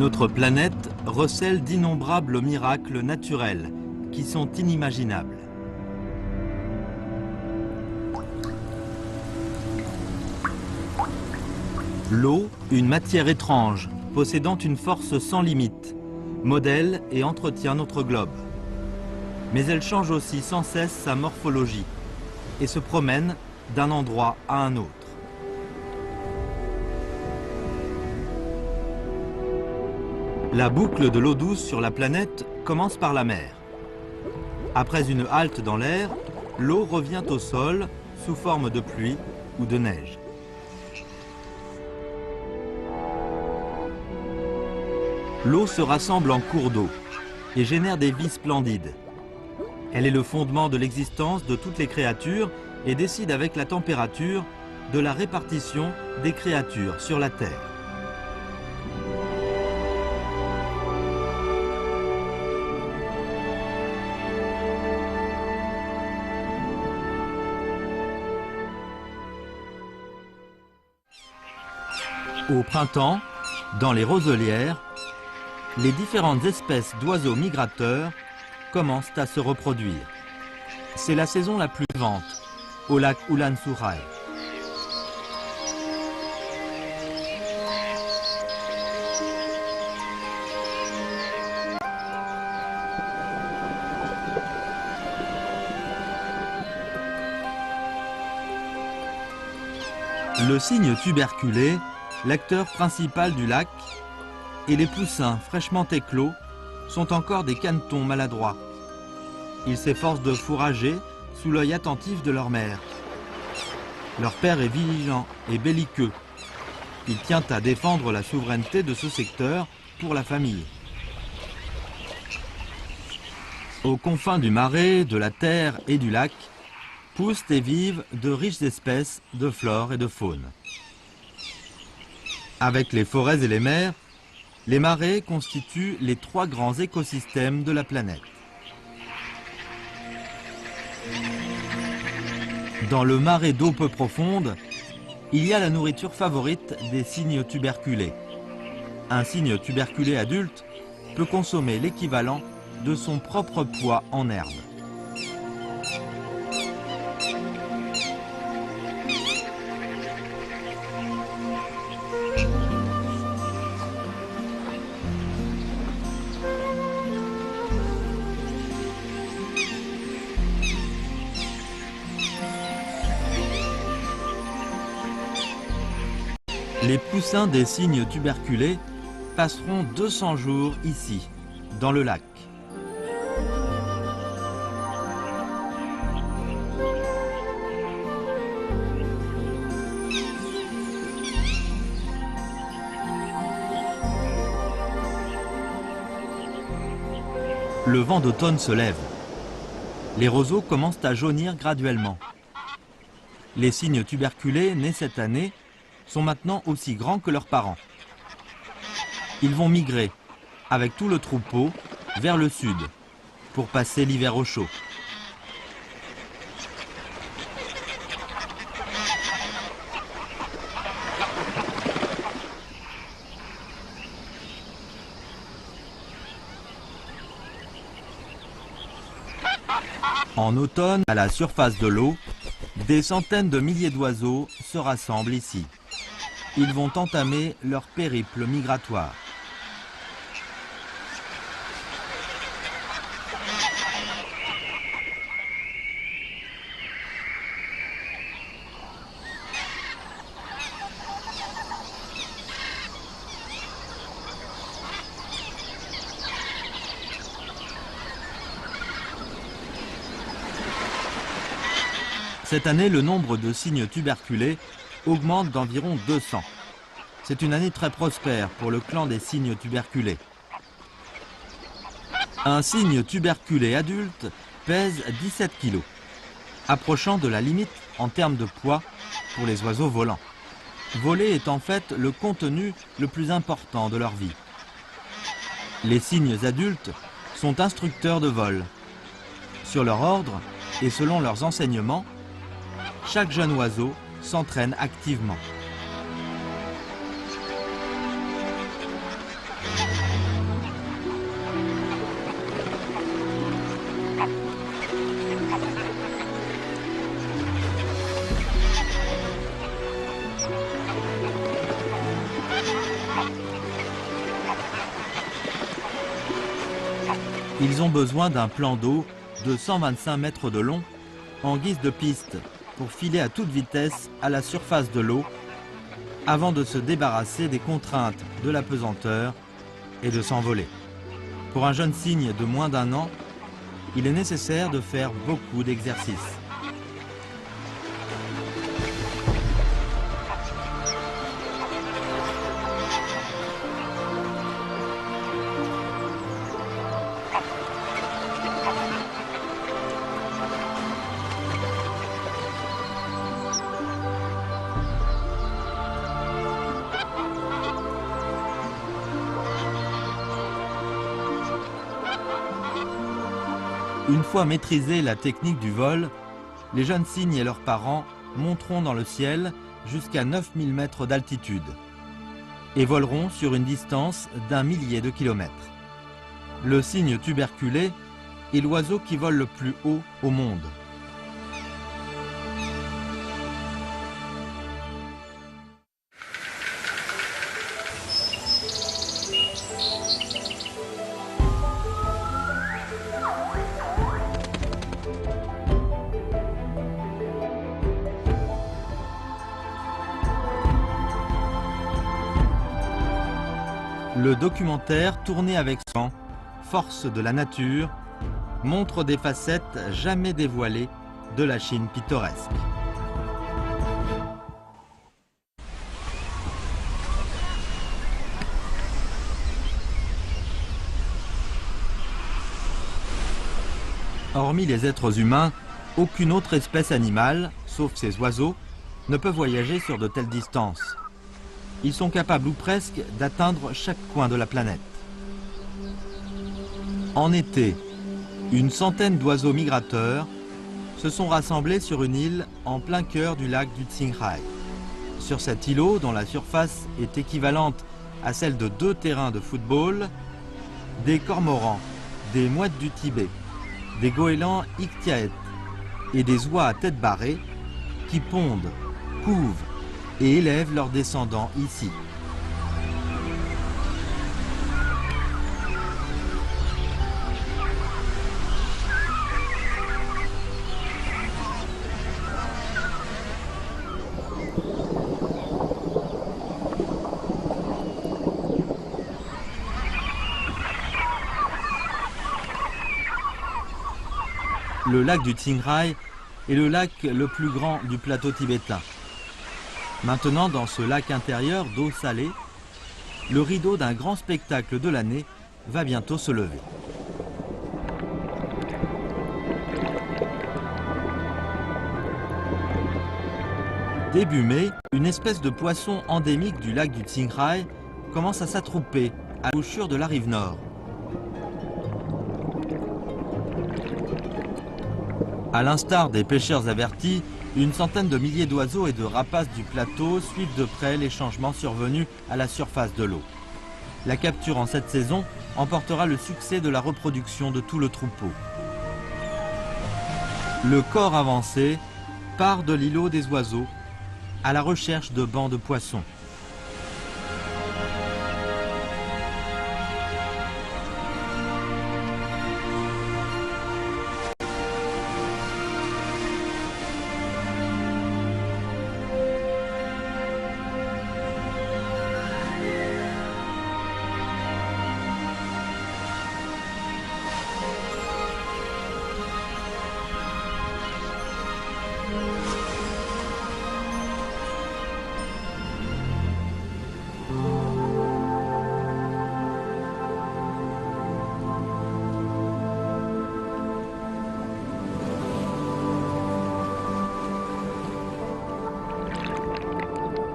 Notre planète recèle d'innombrables miracles naturels qui sont inimaginables. L'eau, une matière étrange, possédant une force sans limite, modèle et entretient notre globe. Mais elle change aussi sans cesse sa morphologie et se promène d'un endroit à un autre. La boucle de l'eau douce sur la planète commence par la mer. Après une halte dans l'air, l'eau revient au sol sous forme de pluie ou de neige. L'eau se rassemble en cours d'eau et génère des vies splendides. Elle est le fondement de l'existence de toutes les créatures et décide avec la température de la répartition des créatures sur la Terre. Au printemps, dans les roselières, les différentes espèces d'oiseaux migrateurs commencent à se reproduire. C'est la saison la plus vivante au lac Ulan Surai. Le cygne tuberculé, l'acteur principal du lac, et les poussins fraîchement éclos sont encore des canetons maladroits. Ils s'efforcent de fourrager sous l'œil attentif de leur mère. Leur père est vigilant et belliqueux. Il tient à défendre la souveraineté de ce secteur pour la famille. Aux confins du marais, de la terre et du lac, poussent et vivent de riches espèces de flore et de faune. Avec les forêts et les mers, les marais constituent les trois grands écosystèmes de la planète. Dans le marais d'eau peu profonde, il y a la nourriture favorite des cygnes tuberculés. Un cygne tuberculé adulte peut consommer l'équivalent de son propre poids en herbe. Les poussins des cygnes tuberculés passeront 200 jours ici, dans le lac. Le vent d'automne se lève. Les roseaux commencent à jaunir graduellement. Les cygnes tuberculés nés cette année sont maintenant aussi grands que leurs parents. Ils vont migrer, avec tout le troupeau, vers le sud, pour passer l'hiver au chaud. En automne, à la surface de l'eau, des centaines de milliers d'oiseaux se rassemblent ici. Ils vont entamer leur périple migratoire. Cette année, le nombre de cygnes tuberculés augmente d'environ 200. C'est une année très prospère pour le clan des cygnes tuberculés. Un cygne tuberculé adulte pèse 17 kg, approchant de la limite en termes de poids pour les oiseaux volants. Voler est en fait le contenu le plus important de leur vie. Les cygnes adultes sont instructeurs de vol. Sur leur ordre et selon leurs enseignements, chaque jeune oiseau s'entraîne activement. Ils ont besoin d'un plan d'eau de 125 mètres de long en guise de piste pour filer à toute vitesse à la surface de l'eau avant de se débarrasser des contraintes de la pesanteur et de s'envoler. Pour un jeune cygne de moins d'1 an, il est nécessaire de faire beaucoup d'exercices. Une fois maîtrisée la technique du vol, les jeunes cygnes et leurs parents monteront dans le ciel jusqu'à 9000 mètres d'altitude et voleront sur une distance d'1 millier de kilomètres. Le cygne tuberculé est l'oiseau qui vole le plus haut au monde. Le documentaire tourné avec son Force de la nature montre des facettes jamais dévoilées de la Chine pittoresque. Hormis les êtres humains, aucune autre espèce animale, sauf ces oiseaux, ne peut voyager sur de telles distances. Ils sont capables ou presque d'atteindre chaque coin de la planète. En été, une centaine d'oiseaux migrateurs se sont rassemblés sur une île en plein cœur du lac du Qinghai. Sur cet îlot, dont la surface est équivalente à celle de 2 terrains de football, des cormorans, des mouettes du Tibet, des goélands ichthyaètes et des oies à tête barrée qui pondent, couvent et élèvent leurs descendants ici. Le lac du Qinghai est le lac le plus grand du plateau tibétain. Maintenant, dans ce lac intérieur d'eau salée, le rideau d'un grand spectacle de l'année va bientôt se lever. Début mai, une espèce de poisson endémique du lac du Qinghai commence à s'attrouper à l'embouchure de la rive nord. À l'instar des pêcheurs avertis, une centaine de milliers d'oiseaux et de rapaces du plateau suivent de près les changements survenus à la surface de l'eau. La capture en cette saison emportera le succès de la reproduction de tout le troupeau. Le corps avancé part de l'îlot des oiseaux à la recherche de bancs de poissons.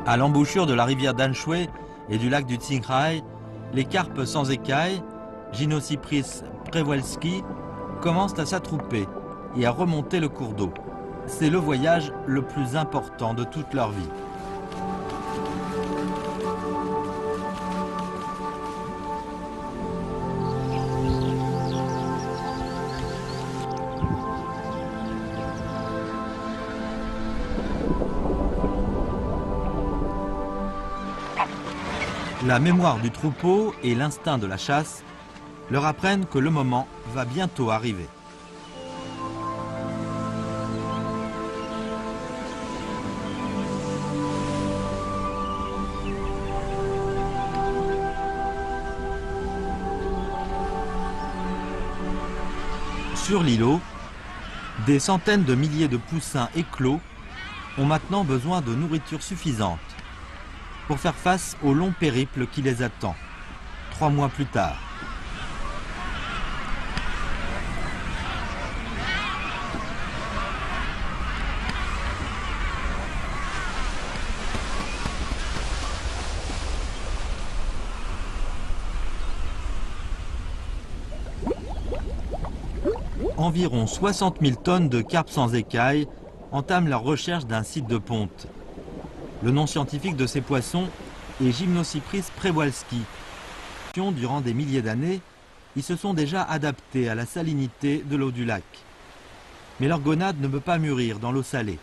À l'embouchure de la rivière Danshui et du lac du Qinghai, les carpes sans écailles, Ginocypris przewalski, commencent à s'attrouper et à remonter le cours d'eau. C'est le voyage le plus important de toute leur vie. La mémoire du troupeau et l'instinct de la chasse leur apprennent que le moment va bientôt arriver. Sur l'îlot, des centaines de milliers de poussins éclos ont maintenant besoin de nourriture suffisante pour faire face au long périple qui les attend, 3 mois plus tard. Environ 60 000 tonnes de carpes sans écailles entament leur recherche d'un site de ponte. Le nom scientifique de ces poissons est Gymnocypris przewalski. Durant des milliers d'années, ils se sont déjà adaptés à la salinité de l'eau du lac. Mais leur gonade ne peut pas mûrir dans l'eau salée.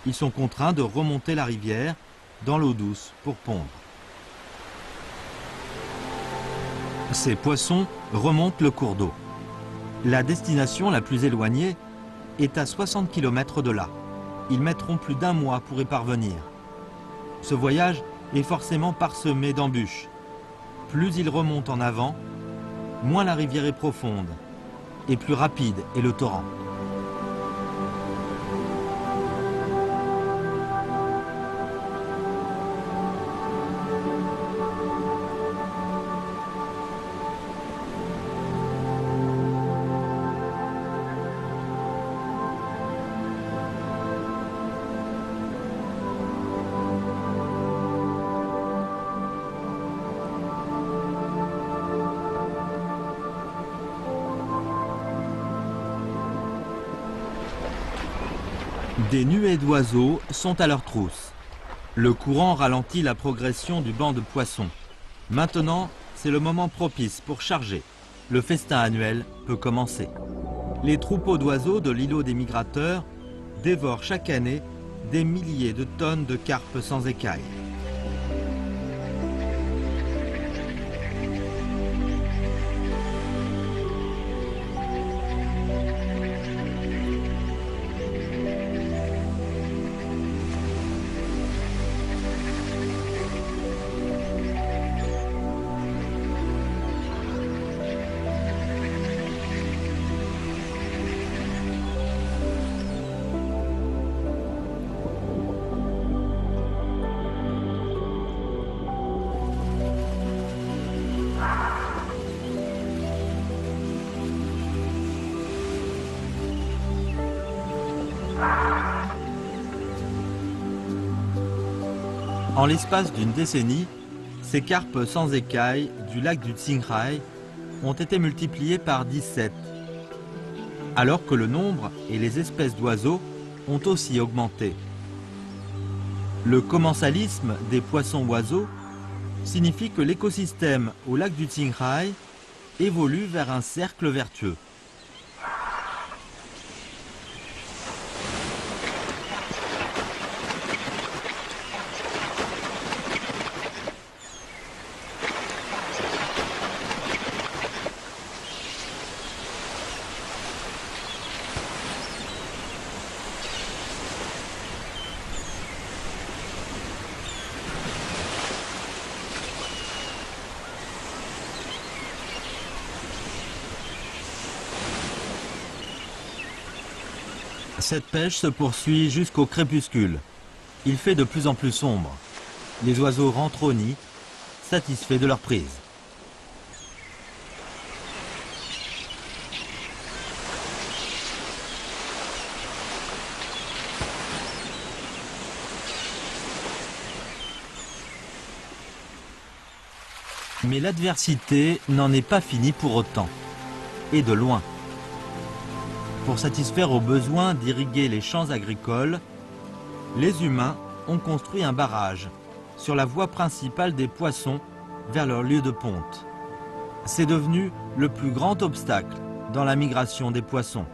Ils sont contraints de remonter la rivière dans l'eau douce pour pondre. Ces poissons remontent le cours d'eau. La destination la plus éloignée est à 60 km de là. Ils mettront plus d'1 mois pour y parvenir. Ce voyage est forcément parsemé d'embûches. Plus ils remontent en avant, moins la rivière est profonde et plus rapide est le torrent. Des nuées d'oiseaux sont à leur trousse. Le courant ralentit la progression du banc de poissons. Maintenant, c'est le moment propice pour charger. Le festin annuel peut commencer. Les troupeaux d'oiseaux de l'îlot des migrateurs dévorent chaque année des milliers de tonnes de carpes sans écailles. En l'espace d'une décennie, ces carpes sans écailles du lac du Qinghai ont été multipliées par 17, alors que le nombre et les espèces d'oiseaux ont aussi augmenté. Le commensalisme des poissons-oiseaux signifie que l'écosystème au lac du Qinghai évolue vers un cercle vertueux. Cette pêche se poursuit jusqu'au crépuscule. Il fait de plus en plus sombre. Les oiseaux rentrent au nid, satisfaits de leur prise. Mais l'adversité n'en est pas finie pour autant, et de loin. Pour satisfaire aux besoins d'irriguer les champs agricoles, les humains ont construit un barrage sur la voie principale des poissons vers leur lieu de ponte. C'est devenu le plus grand obstacle dans la migration des poissons.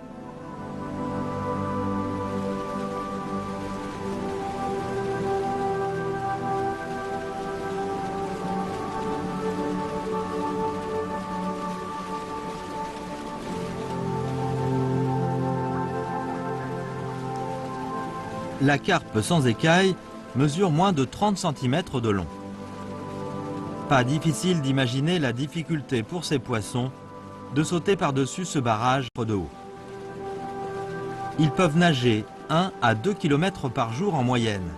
La carpe sans écailles mesure moins de 30 cm de long. Pas difficile d'imaginer la difficulté pour ces poissons de sauter par-dessus ce barrage de haut. Ils peuvent nager 1 à 2 km par jour en moyenne.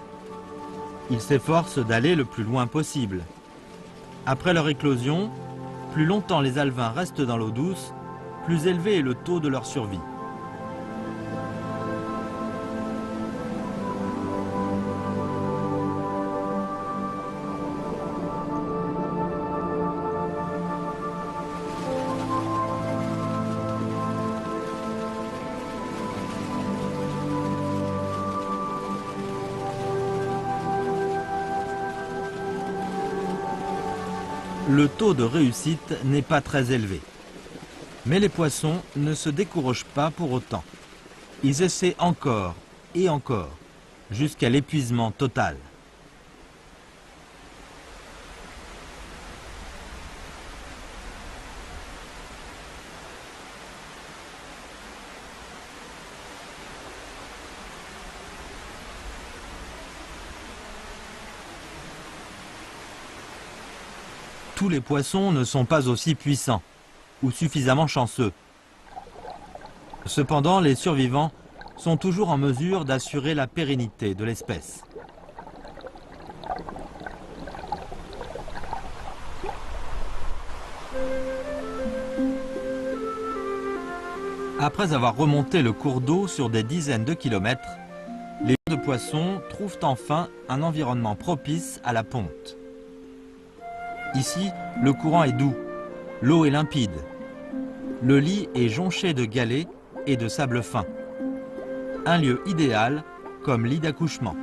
Ils s'efforcent d'aller le plus loin possible. Après leur éclosion, plus longtemps les alevins restent dans l'eau douce, plus élevé est le taux de leur survie. Le taux de réussite n'est pas très élevé. Mais les poissons ne se découragent pas pour autant. Ils essaient encore et encore, jusqu'à l'épuisement total. Tous les poissons ne sont pas aussi puissants ou suffisamment chanceux. Cependant, les survivants sont toujours en mesure d'assurer la pérennité de l'espèce. Après avoir remonté le cours d'eau sur des dizaines de kilomètres, les de poissons trouvent enfin un environnement propice à la ponte. Ici, le courant est doux, l'eau est limpide. Le lit est jonché de galets et de sable fin. Un lieu idéal comme lit d'accouchement.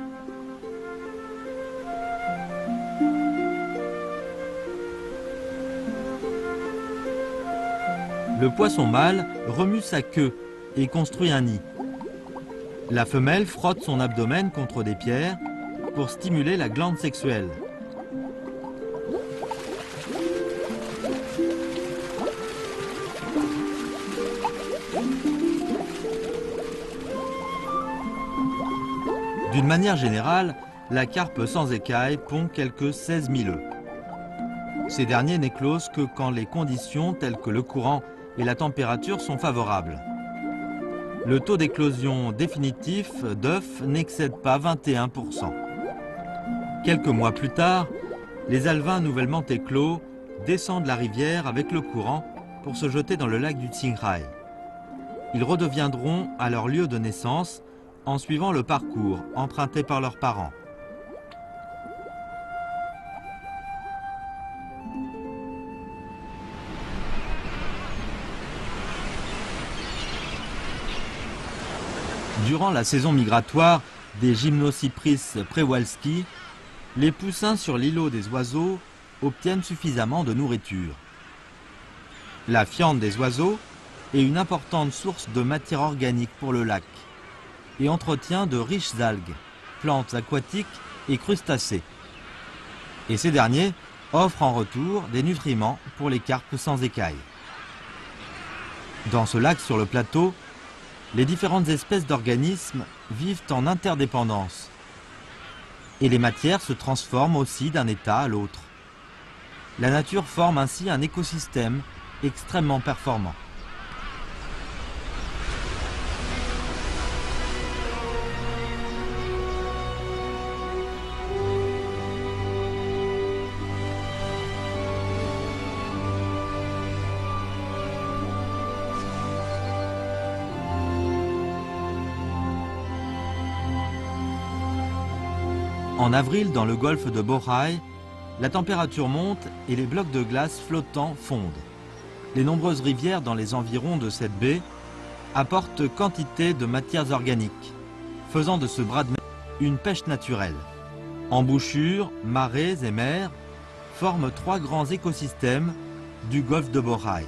Le poisson mâle remue sa queue et construit un nid. La femelle frotte son abdomen contre des pierres pour stimuler la glande sexuelle. D'une manière générale, la carpe sans écailles pond quelques 16 000 œufs. Ces derniers n'éclosent que quand les conditions telles que le courant et la température sont favorables. Le taux d'éclosion définitif d'œufs n'excède pas 21%. Quelques mois plus tard, les alevins nouvellement éclos descendent la rivière avec le courant pour se jeter dans le lac du Qinghai. Ils redeviendront à leur lieu de naissance en suivant le parcours emprunté par leurs parents. Durant la saison migratoire des Gymnocypris przewalskich, les poussins sur l'îlot des oiseaux obtiennent suffisamment de nourriture. La fiente des oiseaux est une importante source de matière organique pour le lac et entretient de riches algues, plantes aquatiques et crustacés. Et ces derniers offrent en retour des nutriments pour les carpes sans écailles. Dans ce lac sur le plateau, les différentes espèces d'organismes vivent en interdépendance. Et les matières se transforment aussi d'un état à l'autre. La nature forme ainsi un écosystème extrêmement performant. En avril, dans le golfe de Bohai, la température monte et les blocs de glace flottants fondent. Les nombreuses rivières dans les environs de cette baie apportent quantité de matières organiques, faisant de ce bras de mer une pêche naturelle. Embouchures, marais et mers forment trois grands écosystèmes du golfe de Bohai.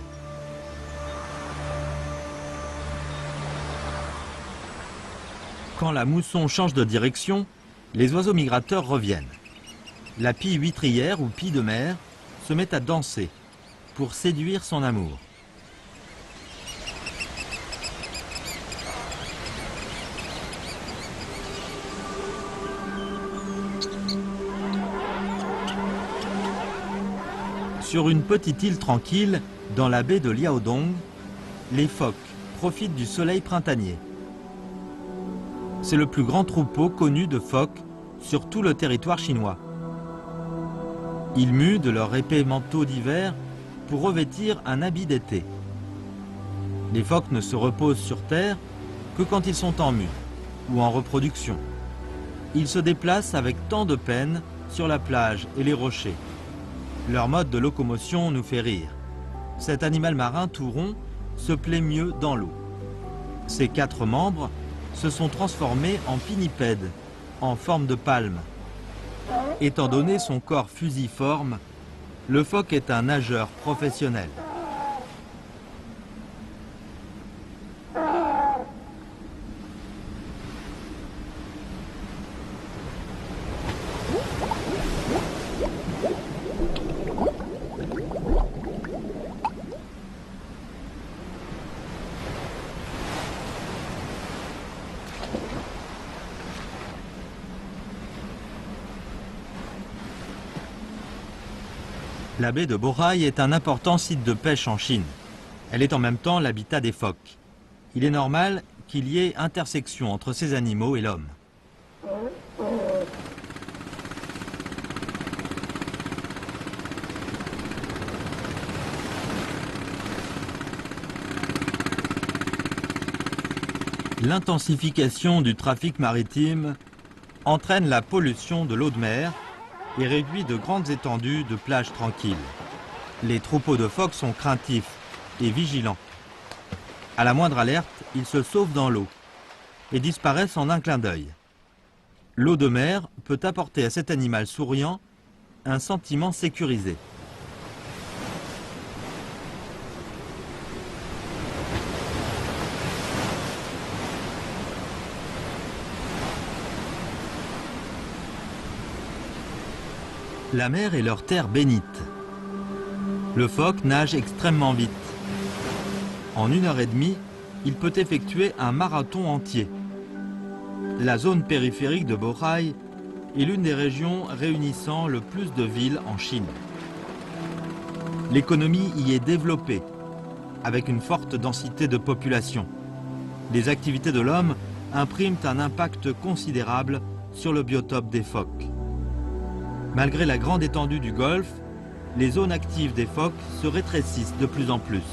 Quand la mousson change de direction, les oiseaux migrateurs reviennent. La pie huîtrière ou pie de mer se met à danser pour séduire son amour. Sur une petite île tranquille, dans la baie de Liaodong, les phoques profitent du soleil printanier. C'est le plus grand troupeau connu de phoques sur tout le territoire chinois. Ils muent de leur épais manteau d'hiver pour revêtir un habit d'été. Les phoques ne se reposent sur terre que quand ils sont en mue ou en reproduction. Ils se déplacent avec tant de peine sur la plage et les rochers. Leur mode de locomotion nous fait rire. Cet animal marin tout rond se plaît mieux dans l'eau. Ses 4 membres se sont transformés en pinnipèdes, en forme de palme. Étant donné son corps fusiforme, le phoque est un nageur professionnel. La baie de Bohai est un important site de pêche en Chine. Elle est en même temps l'habitat des phoques. Il est normal qu'il y ait intersection entre ces animaux et l'homme. L'intensification du trafic maritime entraîne la pollution de l'eau de mer et réduit de grandes étendues de plages tranquilles. Les troupeaux de phoques sont craintifs et vigilants. À la moindre alerte, ils se sauvent dans l'eau et disparaissent en un clin d'œil. L'eau de mer peut apporter à cet animal souriant un sentiment sécurisé. La mer est leur terre bénite. Le phoque nage extrêmement vite. En 1h30, il peut effectuer un marathon entier. La zone périphérique de Bohai est l'une des régions réunissant le plus de villes en Chine. L'économie y est développée, avec une forte densité de population. Les activités de l'homme impriment un impact considérable sur le biotope des phoques. Malgré la grande étendue du golfe, les zones actives des phoques se rétrécissent de plus en plus.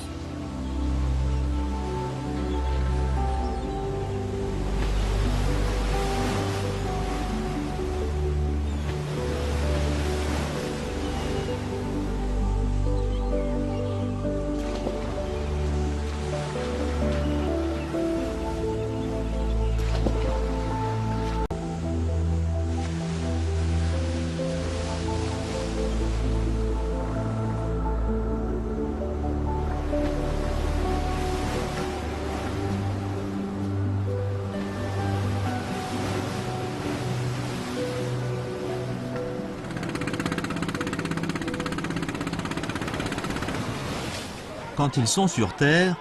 Quand ils sont sur Terre,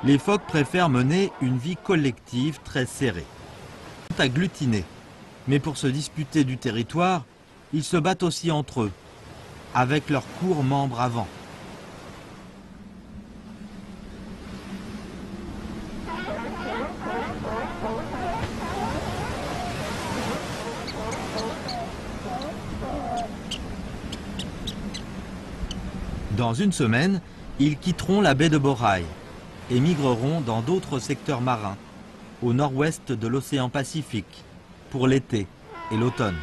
les phoques préfèrent mener une vie collective très serrée. Ils sont agglutinés, mais pour se disputer du territoire, ils se battent aussi entre eux, avec leurs courts membres avant. Dans une semaine, ils quitteront la baie de Bohai et migreront dans d'autres secteurs marins, au nord-ouest de l'océan Pacifique, pour l'été et l'automne.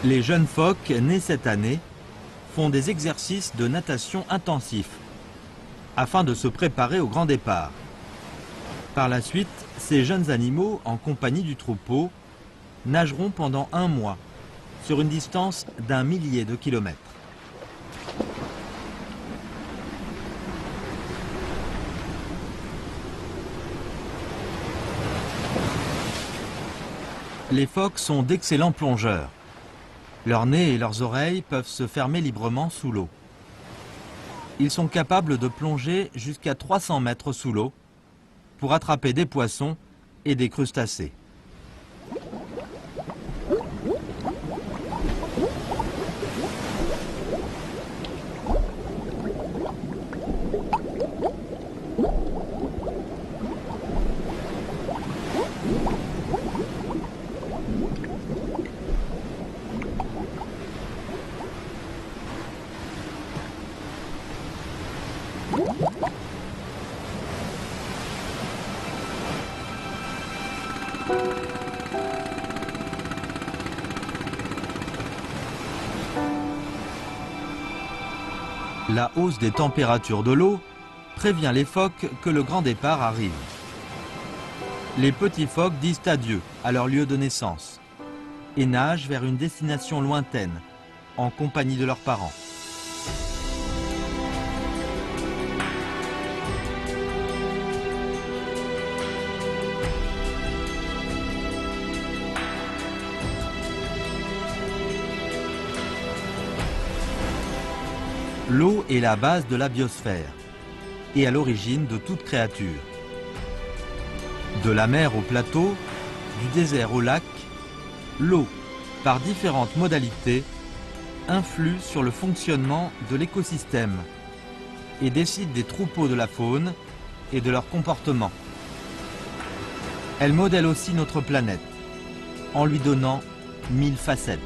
Les jeunes phoques nés cette année font des exercices de natation intensifs afin de se préparer au grand départ. Par la suite, ces jeunes animaux, en compagnie du troupeau, nageront pendant 1 mois sur une distance d'1 millier de kilomètres. Les phoques sont d'excellents plongeurs. Leurs nez et leurs oreilles peuvent se fermer librement sous l'eau. Ils sont capables de plonger jusqu'à 300 mètres sous l'eau pour attraper des poissons et des crustacés. La hausse des températures de l'eau prévient les phoques que le grand départ arrive. Les petits phoques disent adieu à leur lieu de naissance et nagent vers une destination lointaine, en compagnie de leurs parents. L'eau est la base de la biosphère et à l'origine de toute créature. De la mer au plateau, du désert au lac, l'eau, par différentes modalités, influe sur le fonctionnement de l'écosystème et décide des troupeaux de la faune et de leur comportement. Elle modèle aussi notre planète en lui donnant 1000 facettes.